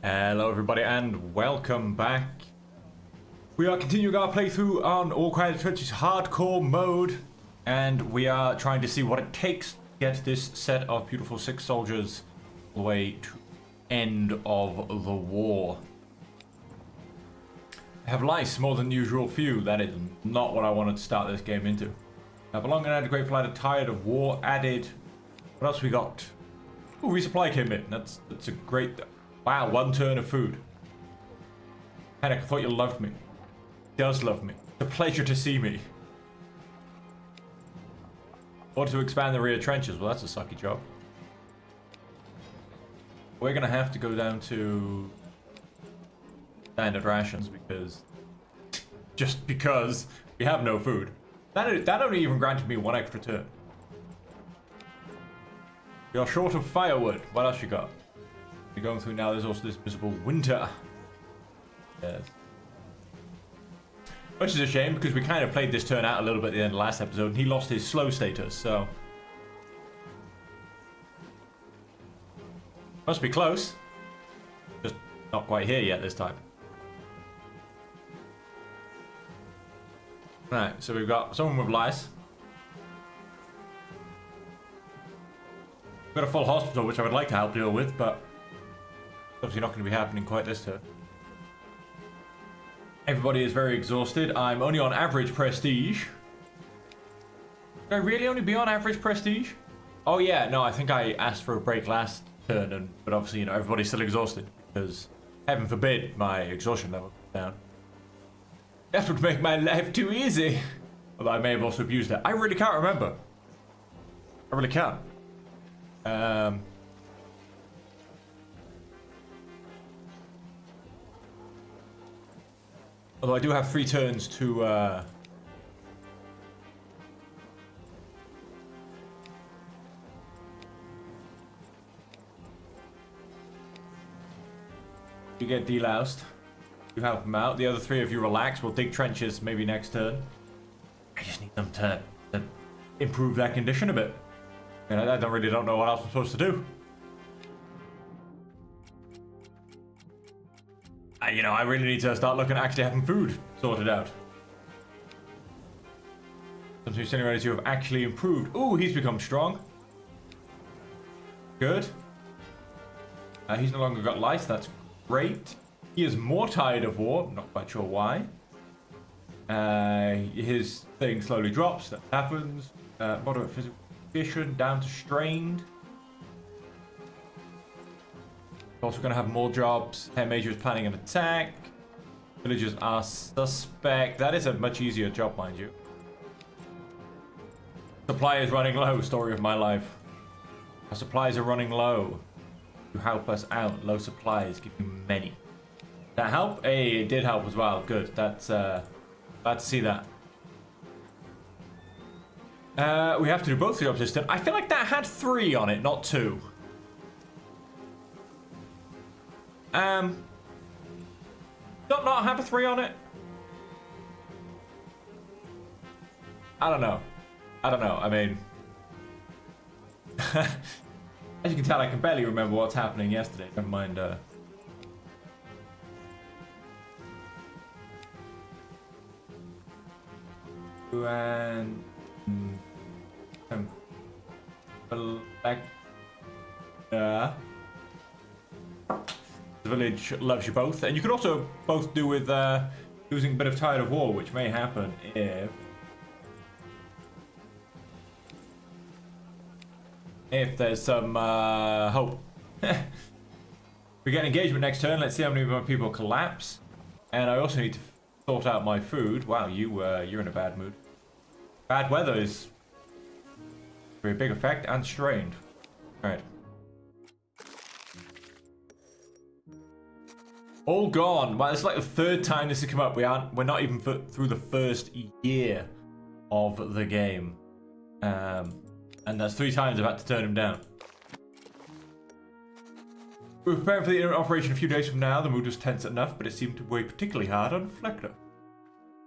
Hello everybody and welcome back. We are continuing our playthrough on All Quiet Church's hardcore mode, and we are trying to see what it takes to get this set of beautiful 6 soldiers all the way to end of the war. I have lice more than usual few. That is not what I wanted to start this game into. Belong and added grateful, added tired of war, added. What else we got? Ooh, resupply came in. That's a great. Wow, 1 turn of food. Panic, I thought you loved me. He does love me. It's a pleasure to see me. Or to expand the rear trenches. Well, that's a sucky job. We're gonna have to go down to standard rations because just because we have no food. That only even granted me 1 extra turn. We are short of firewood. What else you got? We're going through now. There's also this miserable winter. Yes. Which is a shame because we kind of played this turn out a little bit at the end of the last episode and he lost his slow status, so. Must be close. Just not quite here yet this time. Right, so we've got someone with lice. We've got a full hospital, which I would like to help deal with, but obviously not going to be happening quite this turn. Everybody is very exhausted. I'm only on average prestige. Should I really only be on average prestige? Oh yeah, no, I think I asked for a break last turn, but obviously, you know, everybody's still exhausted because, heaven forbid, my exhaustion level goes down. That would make my life too easy. Although I may have also abused it. I really can't remember. I really can't. Although I do have 3 turns to you get deloused. You help them out. The other 3 of you relax. We'll dig trenches maybe next turn. I just need them to improve their condition a bit. And I really don't know what else I'm supposed to do. You know, I really need to start looking at actually having food sorted out. Some two generators you have actually improved. Ooh, he's become strong. Good. He's no longer got lice. That's great. He is more tired of war. Not quite sure why. His thing slowly drops. That happens. Moderate physical condition down to strained. Also going to have more jobs. Hair Major is planning an attack. Villagers are suspect. That is a much easier job, mind you. Supply is running low. Story of my life. Our supplies are running low. You help us out. Low supplies give you many. That help? Hey, it did help as well. Good. That's glad to see that. We have to do both the jobs this turn. I feel like that had 3 on it, not 2. Not have a 3 on it? I don't know. I mean, as you can tell, I can barely remember what's happening yesterday. Never mind. And the village loves you both, and you could also both do with losing a bit of tired of war, which may happen if there's some hope. We get engagement next turn. Let's see how many more people collapse, and I also need to sort out my food. Wow, you're in a bad mood. Bad weather is a very big effect and strained. All right. All gone. Well, it's like the 3rd time this has come up. We're not even through the 1st year of the game, and that's 3 times I've had to turn him down. We're preparing for the operation a few days from now. The mood was tense enough, but it seemed to weigh particularly hard on Fleckner.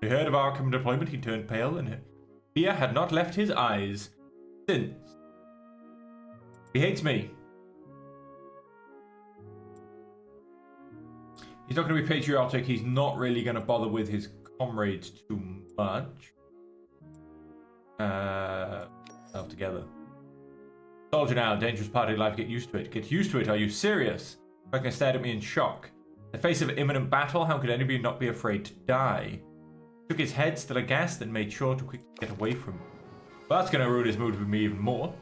He heard of our coming deployment. He turned pale, and fear had not left his eyes since. He hates me. He's not going to be patriotic. He's not really going to bother with his comrades too much. Together. Soldier now, dangerous part of life. Get used to it. Get used to it. Are you serious? Fucking stared at me in shock. In the face of imminent battle, how could anybody not be afraid to die? Took his head, still aghast, and made sure to quickly get away from me. Well, that's going to ruin his mood with me even more.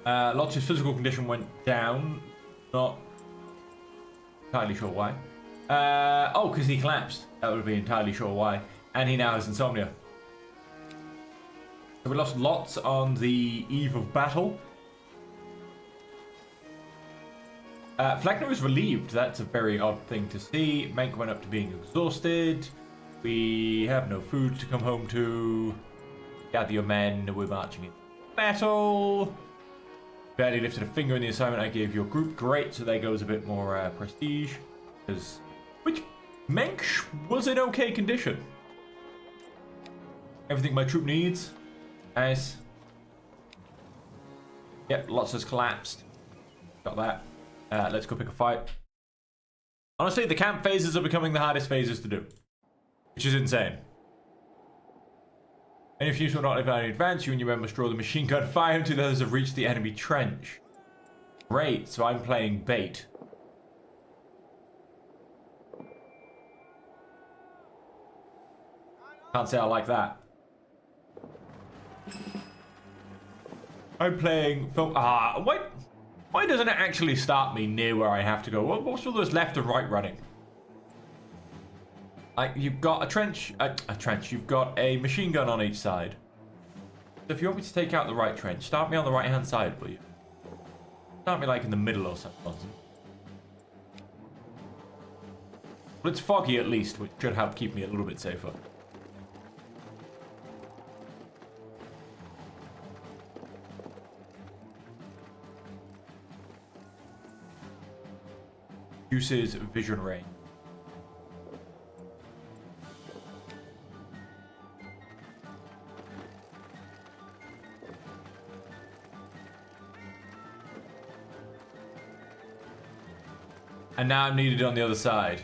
Lots of his physical condition went down. Not entirely sure why. Oh, because he collapsed. That would be entirely sure why. And he now has insomnia. So we lost lots on the eve of battle. Fleckner was relieved. That's a very odd thing to see. Mank went up to being exhausted. We have no food to come home to. Gather your men. We're marching in battle. Barely lifted a finger in the assignment I gave your group. Great. So there goes a bit more prestige. Which Mensch was in okay condition. Everything my troop needs. Nice. Yep, lots has collapsed. Got that. Let's go pick a fight. Honestly, the camp phases are becoming the hardest phases to do. Which is insane. And if you will not have any advance, you and your men must draw the machine gun fire until the others have reached the enemy trench. Great, so I'm playing bait. Can't say I like that. I'm playing film. Why doesn't it actually start me near where I have to go? What's all those left and right running? Like, you've got a trench. You've got a machine gun on each side. So if you want me to take out the right trench, start me on the right hand side, will you? Start me like in the middle or something. But it's foggy at least, which should help keep me a little bit safer. Reduces vision range. And now I'm needed on the other side.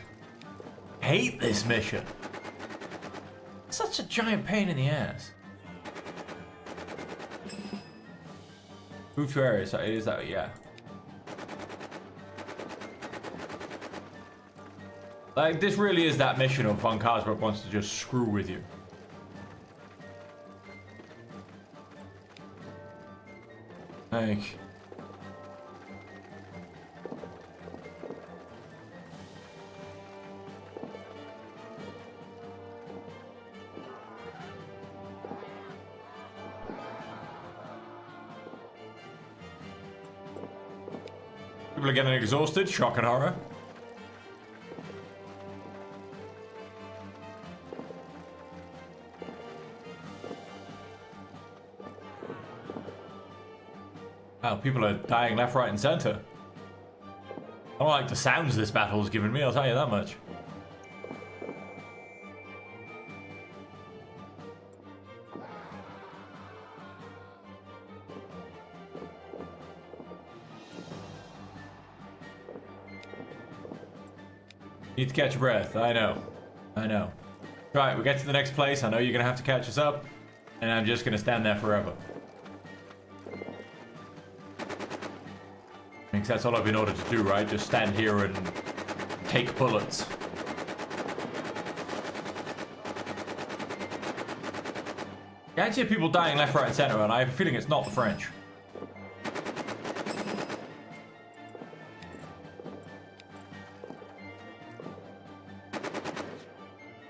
Hate this mission. Such a giant pain in the ass. Move to areas. It is that, yeah. Like, this really is that mission of Von Karsbrook wants to just screw with you. Like... People are getting exhausted, shock and horror. Wow, people are dying left, right, and center. I don't like the sounds this battle's given me, I'll tell you that much. Need to catch your breath. I know. Right, we get to the next place. I know you're gonna have to catch us up, and I'm just gonna stand there forever. I think that's all I've been ordered to do, right? Just stand here and take bullets. I can see people dying left, right, and center, and I have a feeling it's not the French.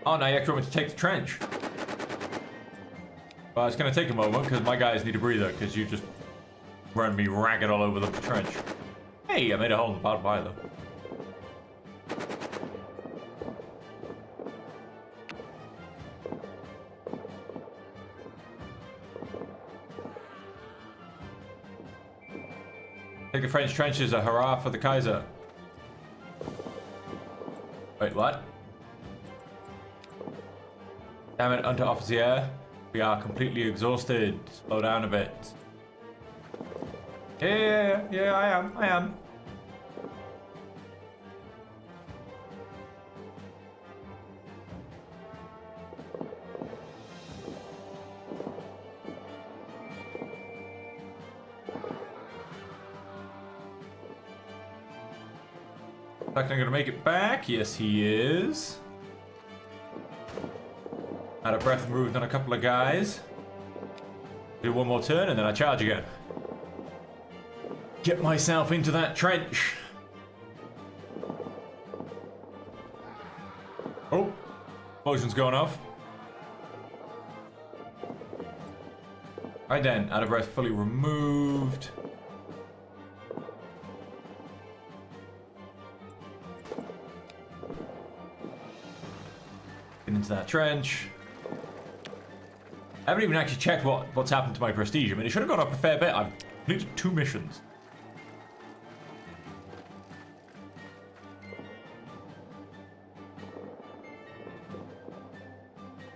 Oh, now you actually want me to take the trench. Well, it's going to take a moment because my guys need a breather because you just run me ragged all over the trench. Hey, I made a hole in the bottom pie though. Take the French trenches, a hurrah for the Kaiser. Wait, what? Damn it, Unteroffizier. We are completely exhausted. Slow down a bit. Yeah, I am. Not gonna make it back. Yes, he is. Out of breath, moved on a couple of guys. Do one more turn and then I charge again. Get myself into that trench. Oh, explosion's going off. Right then, out of breath, fully removed. Get into that trench. I haven't even actually checked what's happened to my prestige. I mean, it should have gone up a fair bit. I've completed 2 missions.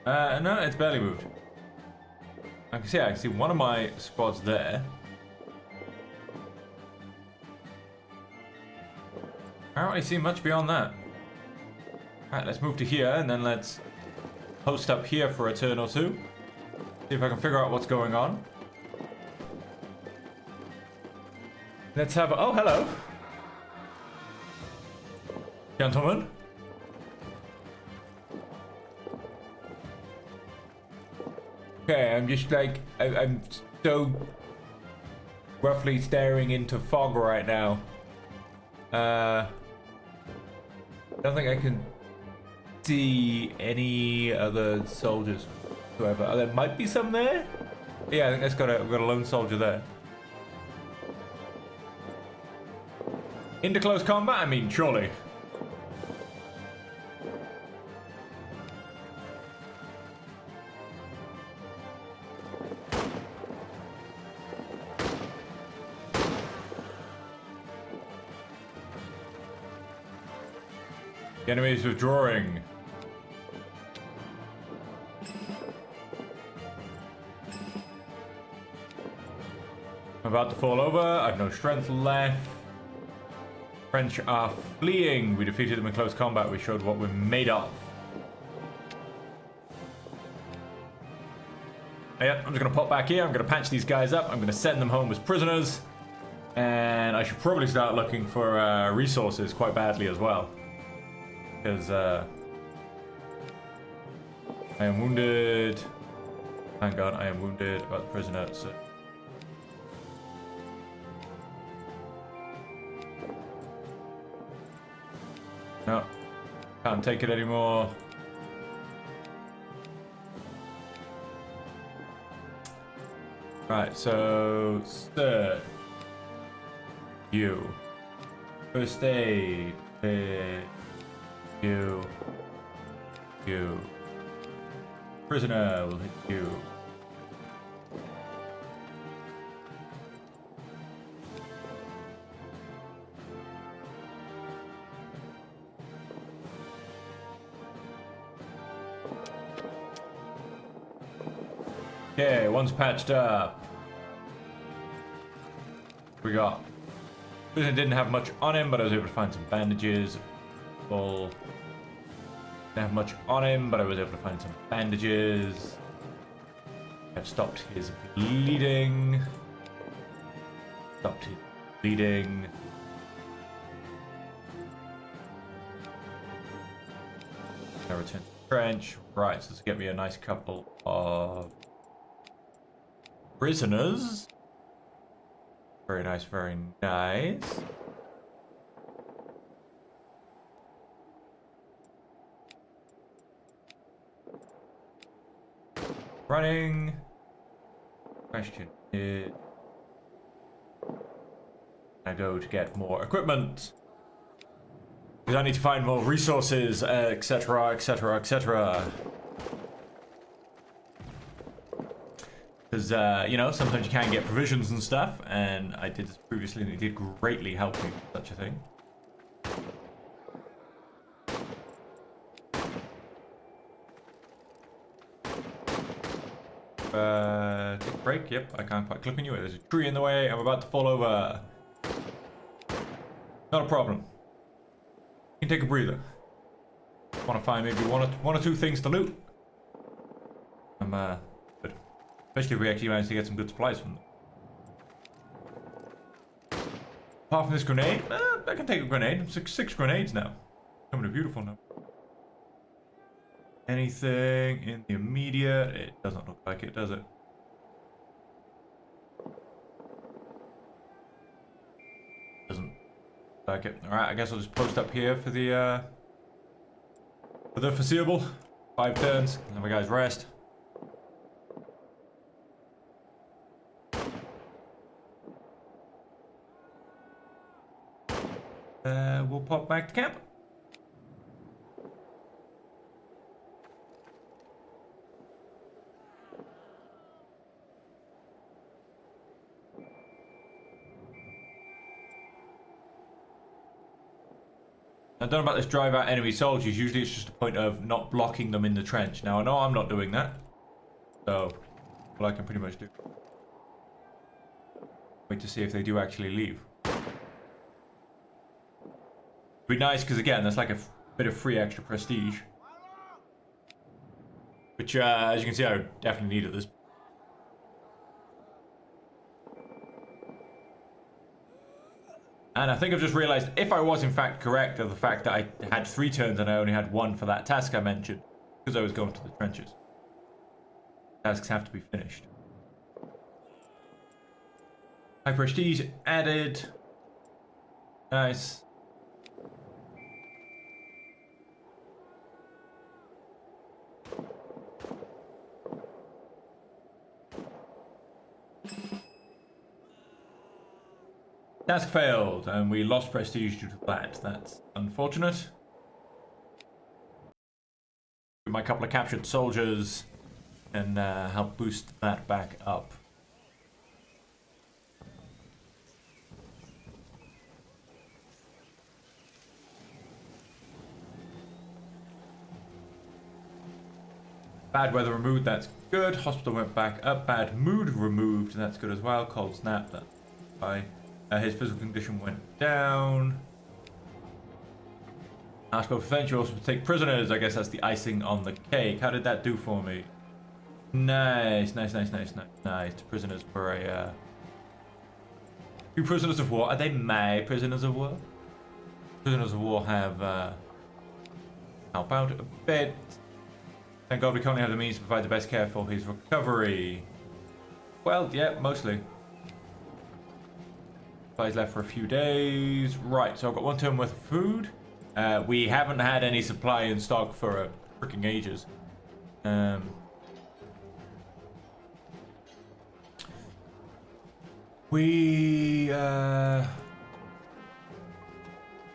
No, it's barely moved. I can see one of my squads there. I don't really see much beyond that. Alright, let's move to here and then let's post up here for a turn or two. See if I can figure out what's going on. Let's have a... Oh, hello. Gentlemen. Okay, I'm just like... I'm so... roughly staring into fog right now. I don't think I can see any other soldiers. Whoever. Oh, there might be some there. Yeah, I think we've got a lone soldier there. Into close combat? I mean, surely. The enemy is withdrawing. I'm about to fall over. I have no strength left. French are fleeing. We defeated them in close combat. We showed what we're made of. Yeah, I'm just going to pop back here. I'm going to patch these guys up. I'm going to send them home as prisoners. And I should probably start looking for resources quite badly as well. Because I am wounded. Thank God I am wounded about the prisoner. So. No, can't take it anymore. Right, so sir, you first aid, you prisoner will hit you. Okay, one's patched up. We got. Prisoner didn't have much on him, but I was able to find some bandages. Full. Didn't have much on him, but I was able to find some bandages. I've stopped his bleeding. Stopped his bleeding. Now return to the trench. Right, so let's get me a nice couple of prisoners. Very nice, very nice. Running. Question is, I go to get more equipment. Because I need to find more resources, etc., etc., etc. Because, you know, sometimes you can get provisions and stuff, and I did this previously, and it did greatly help me with such a thing. Take a break. Yep, I can't quite clip on you. There's a tree in the way. I'm about to fall over. Not a problem. You can take a breather. Want to find maybe one or two things to loot. I'm good. Especially if we actually manage to get some good supplies from them. Apart from this grenade, I can take a grenade. Six grenades now. Coming to beautiful now. Anything in the immediate? It doesn't look like it, does it? Doesn't look like it. Alright, I guess I'll just post up here for the foreseeable. 5 turns, and then my guys rest. We'll pop back to camp. I don't know about this drive out enemy soldiers. Usually it's just a point of not blocking them in the trench. Now I know I'm not doing that. So, well, I can pretty much do. Wait to see if they do actually leave. Be nice because again, that's like a bit of free extra prestige. Which, as you can see, I definitely needed this. And I think I've just realized if I was in fact correct of the fact that I had 3 turns and I only had 1 for that task I mentioned, because I was going to the trenches. Tasks have to be finished. High prestige added. Nice. Task failed, and we lost prestige due to that. That's unfortunate. My couple of captured soldiers and help boost that back up. Bad weather removed, that's good. Hospital went back up. Bad mood removed, that's good as well. Cold snap, that's fine. His physical condition went down. Ask for defense, you also take prisoners. I guess that's the icing on the cake. How did that do for me? Nice. Prisoners for a... 2 prisoners of war. Are they my prisoners of war? Prisoners of war have... help out a bit. Thank God we currently have the means to provide the best care for his recovery. Well, yeah, mostly. Supplies left for a few days. Right, so I've got 1 turn worth of food. We haven't had any supply in stock for freaking ages.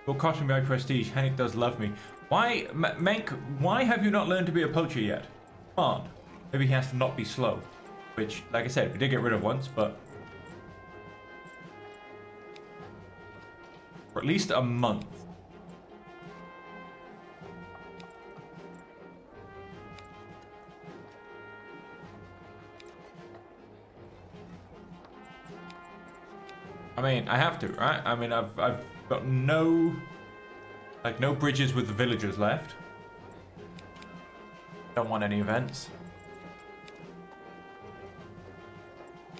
Will cost me my prestige. Henrik does love me. Why, Menk, why have you not learned to be a poacher yet? Come on. Maybe he has to not be slow. Which, like I said, we did get rid of once, but... for at least a month. I mean, I have to, right? I mean, I've got no bridges with the villagers left. Don't want any events.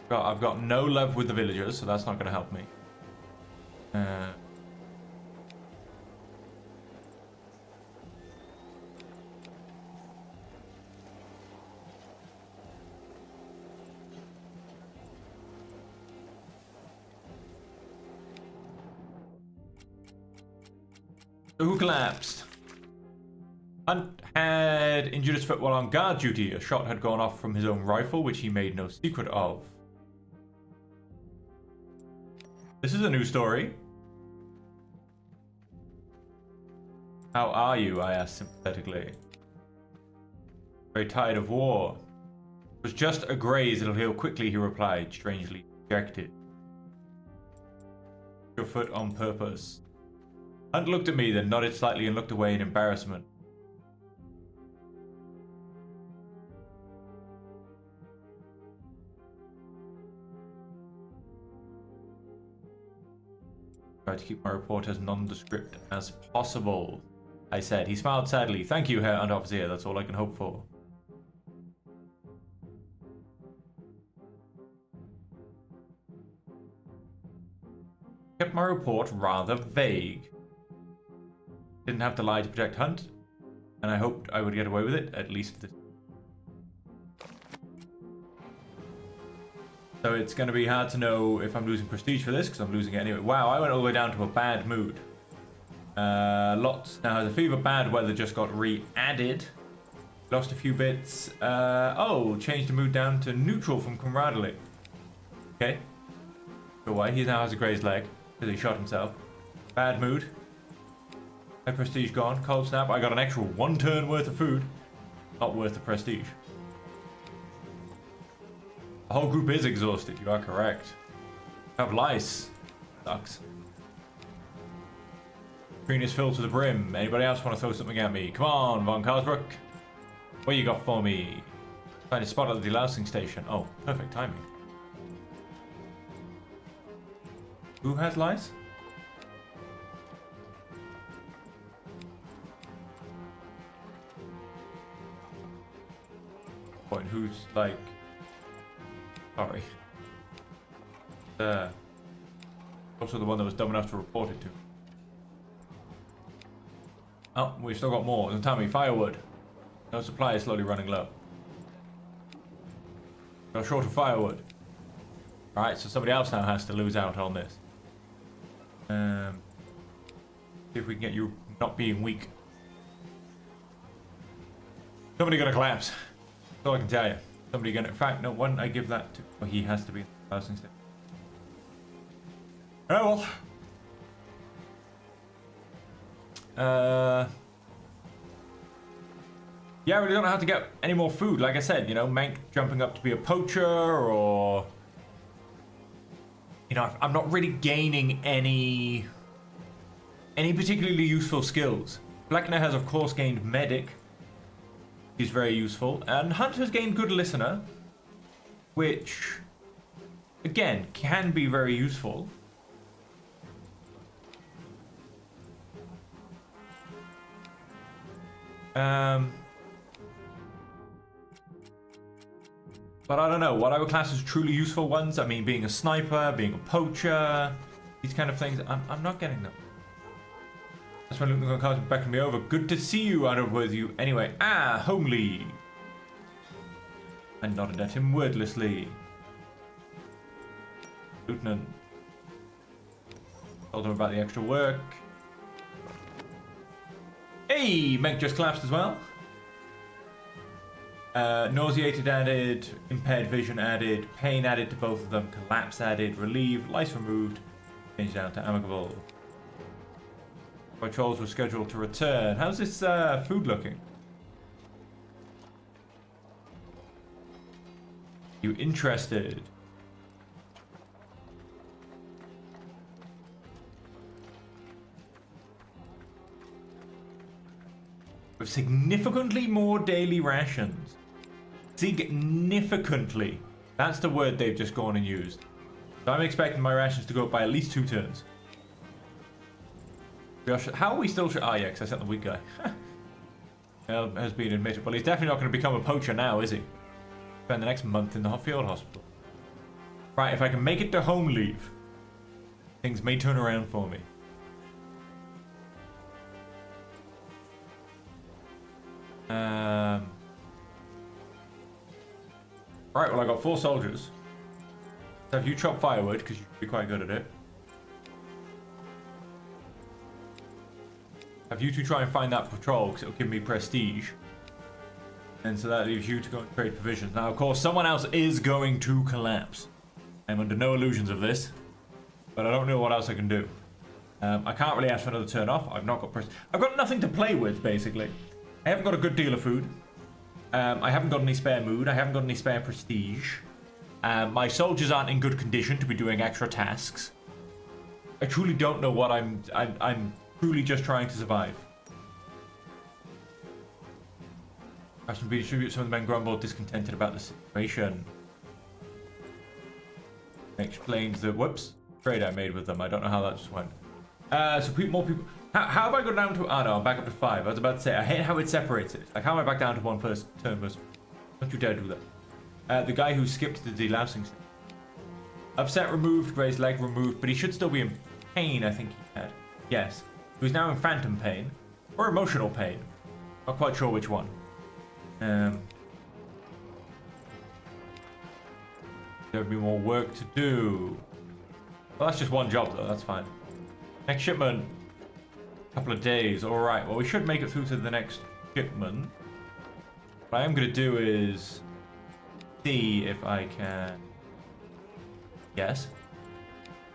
I've got no love with the villagers, so that's not going to help me. Who collapsed? Hunt had injured his foot while on guard duty. A shot had gone off from his own rifle, which he made no secret of. This is a new story. How are you? I asked sympathetically. Very tired of war. It was just a graze, it'll heal quickly, he replied, strangely dejected. Your foot on purpose. Hunt looked at me, then nodded slightly and looked away in embarrassment. Try to keep my report as nondescript as possible, I said. He smiled sadly. Thank you, Herr Underoffizier. That's all I can hope for. Kept my report rather vague. Didn't have to lie to protect Hunt, and I hoped I would get away with it, at least for this. So it's going to be hard to know if I'm losing prestige for this, because I'm losing it anyway. Wow, I went all the way down to a bad mood. Lots now has a fever. Bad weather just got re-added. Lost a few bits. Oh, changed the mood down to neutral from camaraderie. Okay. Go away. He now has a grazed leg because he shot himself. Bad mood. My prestige gone. Cold snap. I got an extra 1 turn worth of food. Not worth the prestige. The whole group is exhausted. You are correct. Have lice. Sucks. Screen is filled to the brim. Anybody else want to throw something at me? Come on, Von Carlsbrook. What you got for me? Find a spot at the delousing station. Oh, perfect timing. Who has lice? Point. Who's like? Sorry. Also the one that was dumb enough to report it to. Oh, we've still got more. Doesn't tell me. Firewood. No supply is slowly running low. We're short of firewood. Alright, so somebody else now has to lose out on this. See if we can get you not being weak. Somebody gonna collapse. That's all I can tell you. Somebody gonna. In fact, no one. I give that to. Well, he has to be in the housing station. Oh well. Yeah, I really don't know how to get any more food. Like I said, you know, Mank jumping up to be a poacher, or you know, I'm not really gaining any particularly useful skills. Blackner has, of course, gained medic. He's very useful, and Hunt has gained good listener, which again can be very useful. But I don't know, what I would class as truly useful ones, I mean, being a sniper, being a poacher, these kind of things, I'm not getting them. That's when Luke and Carter beckoned me over. Good to see you, I don't know with you. Anyway, homely. I nodded at him wordlessly. Lieutenant. Told him about the extra work. Hey, Meg just collapsed as well. Nauseated added, impaired vision added, pain added to both of them, collapse added, relieved, lice removed, changed down to amicable. Patrols were scheduled to return. How's this food looking? You interested? With significantly more daily rations. Significantly. That's the word they've just gone and used. So I'm expecting my rations to go up by at least 2 turns. How are we still... Ah, yeah, because I sent the weak guy. Well, has been admitted. Well, he's definitely not going to become a poacher now, is he? Spend the next month in the field hospital. Right, if I can make it to home leave, things may turn around for me. Right, well, I got 4 soldiers. So if you chop firewood, because you should be quite good at it. Have you two try and find that patrol, because it'll give me prestige. And so that leaves you to go and trade provisions. Now, of course, someone else is going to collapse. I'm under no illusions of this. But I don't know what else I can do. I can't really ask for another turn off. I've not got I've got nothing to play with, basically. I haven't got a good deal of food. I haven't got any spare mood. I haven't got any spare prestige. My soldiers aren't in good condition to be doing extra tasks. I truly don't know what I'm truly just trying to survive. I should redistribute. Some of the men grumbled, discontented about the situation. Explains the trade I made with them. I don't know how that just went. So more people. How have I got down to? Oh no, I'm back up to 5. I was about to say, I hate how it separates it. Like, how am I back down to 1 first turn person? Don't you dare do that. The guy who skipped the delousing. Upset removed, raised leg removed, but he should still be in. pain, I think he had. Yes. He was now in phantom pain. Or emotional pain. Not quite sure which one. There'll be more work to do. Well, that's just one job, though. That's fine. Next shipment. Couple of days. Alright, well, we should make it through to the next shipment. What I am going to do is see if I can... Yes.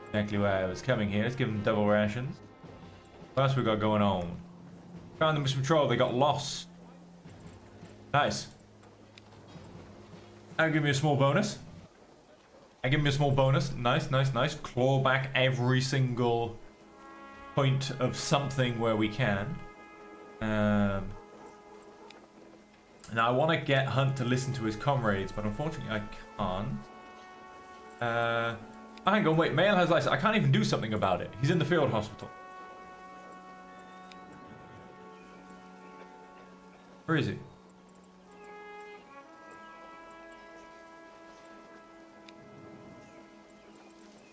Exactly where I was coming here. Let's give them double rations. What else we got going on? Found the mission patrol. They got lost. Nice. That'll give me a small bonus. Give me a small bonus. Nice, nice, nice. Claw back every single point of something where we can. Now I want to get Hunt to listen to his comrades, but unfortunately I can't. Hang on, wait. Mail has license. I can't even do something about it. He's in the field hospital. Where is he?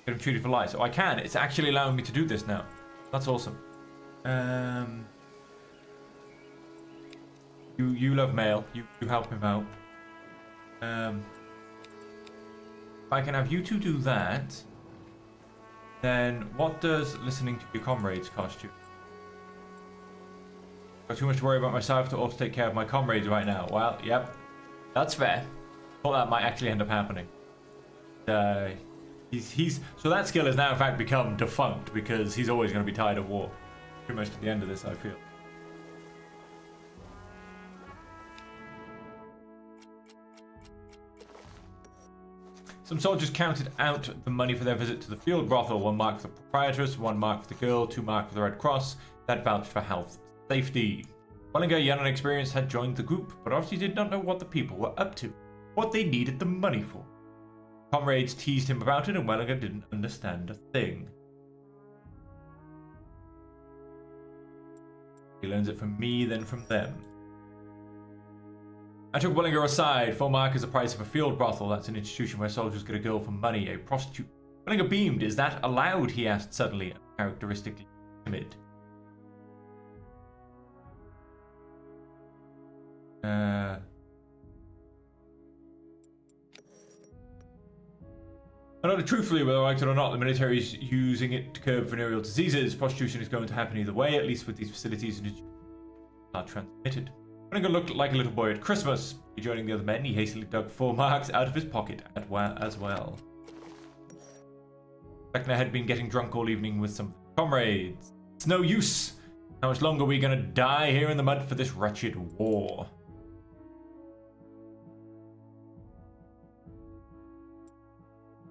Get him treated for life. So I can. It's actually allowing me to do this now. That's awesome. You love mail. You help him out. If I can have you two do that, then what does listening to your comrades cost you? Got too much to worry about myself to also take care of my comrades right now. Well, yep. That's fair. Thought that might actually end up happening. So that skill has now in fact become defunct because he's always going to be tired of war. Pretty much to the end of this, I feel. Some soldiers counted out the money for their visit to the field brothel. 1 mark for the proprietress, 1 mark for the girl, 2 mark for the Red Cross. That vouched for health safety. Wellinger, young and experienced, had joined the group, but obviously did not know what the people were up to, what they needed the money for. Comrades teased him about it, and Wellinger didn't understand a thing. He learns it from me, then from them. I took Wellinger aside. 4 mark is the price of a field brothel. That's an institution where soldiers get a girl for money, a prostitute. Wellinger beamed. Is that allowed? He asked suddenly, characteristically timid. Not truthfully, whether I like it or not, the military is using it to curb venereal diseases. Prostitution is going to happen either way, at least with these facilities and are transmitted. Wellinger looked like a little boy at Christmas. Rejoining the other men, he hastily dug 4 marks out of his pocket as well. Fleckner had been getting drunk all evening with some comrades. It's no use. How much longer are we going to die here in the mud for this wretched war?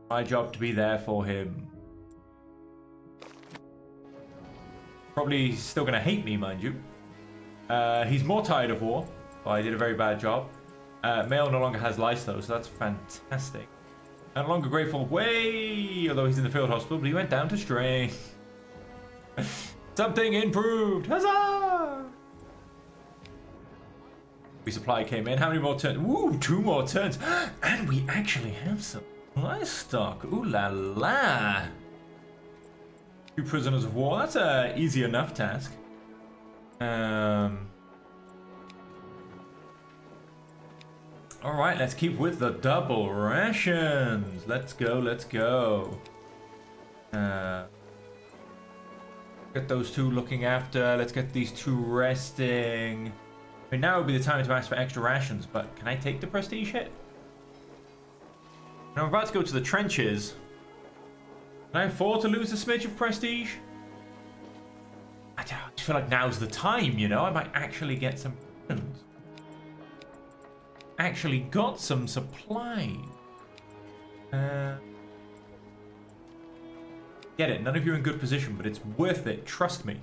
My job to be there for him. Probably still going to hate me, mind you. He's more tired of war. Well, I did a very bad job. Mail no longer has lice, though, so that's fantastic. No longer grateful. Way! Although he's in the field hospital, but he went down to strain. Something improved. Huzzah! Resupply came in. How many more turns? Woo! 2 more turns. And we actually have some livestock. Ooh la la. 2 prisoners of war. That's a easy enough task. Alright, let's keep with the double rations. Let's go, let's go. Get those 2 looking after. Let's get these 2 resting. I mean, now would be the time to ask for extra rations, but can I take the prestige hit? Now I'm about to go to the trenches. Can I afford to lose a smidge of prestige? I just feel like now's the time, you know? I might actually get some rations. Actually got some supply. Get it. None of you are in good position, but it's worth it. Trust me.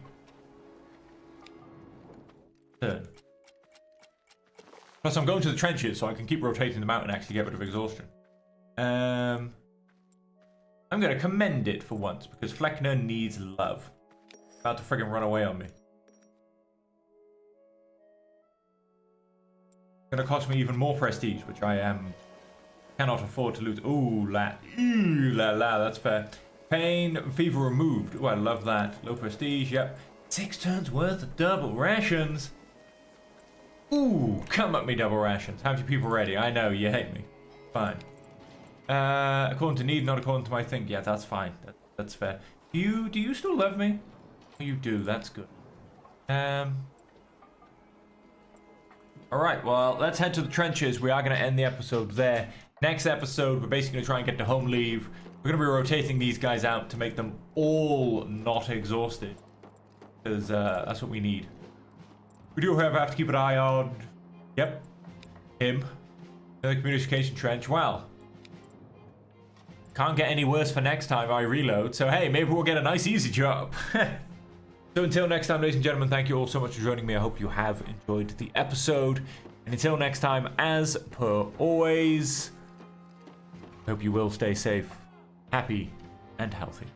Turn. Plus, I'm going to the trenches, so I can keep rotating them out and actually get rid of exhaustion. I'm going to commend it for once, because Fleckner needs love. About to friggin' run away on me. It's going to cost me even more prestige, which I cannot afford to lose. Ooh la la, that's fair. Pain, fever removed. Oh, I love that. Low prestige, yep. 6 turns worth of double rations. Ooh, come at me, double rations. Have your people ready. I know, you hate me. Fine. According to need, not according to my thing. Yeah, that's fine. That's fair. Do you still love me? Oh, you do, that's good. Alright, well, let's head to the trenches. We are going to end the episode there. Next episode, we're basically going to try and get to home leave. We're going to be rotating these guys out to make them all not exhausted. Because that's what we need. We do, however, have to keep an eye on... Yep. Him. The communication trench. Well. Can't get any worse for next time I reload. So, hey, maybe we'll get a nice, easy job. So until next time, ladies and gentlemen, thank you all so much for joining me. I hope you have enjoyed the episode. And until next time, as per always, I hope you will stay safe, happy, and healthy.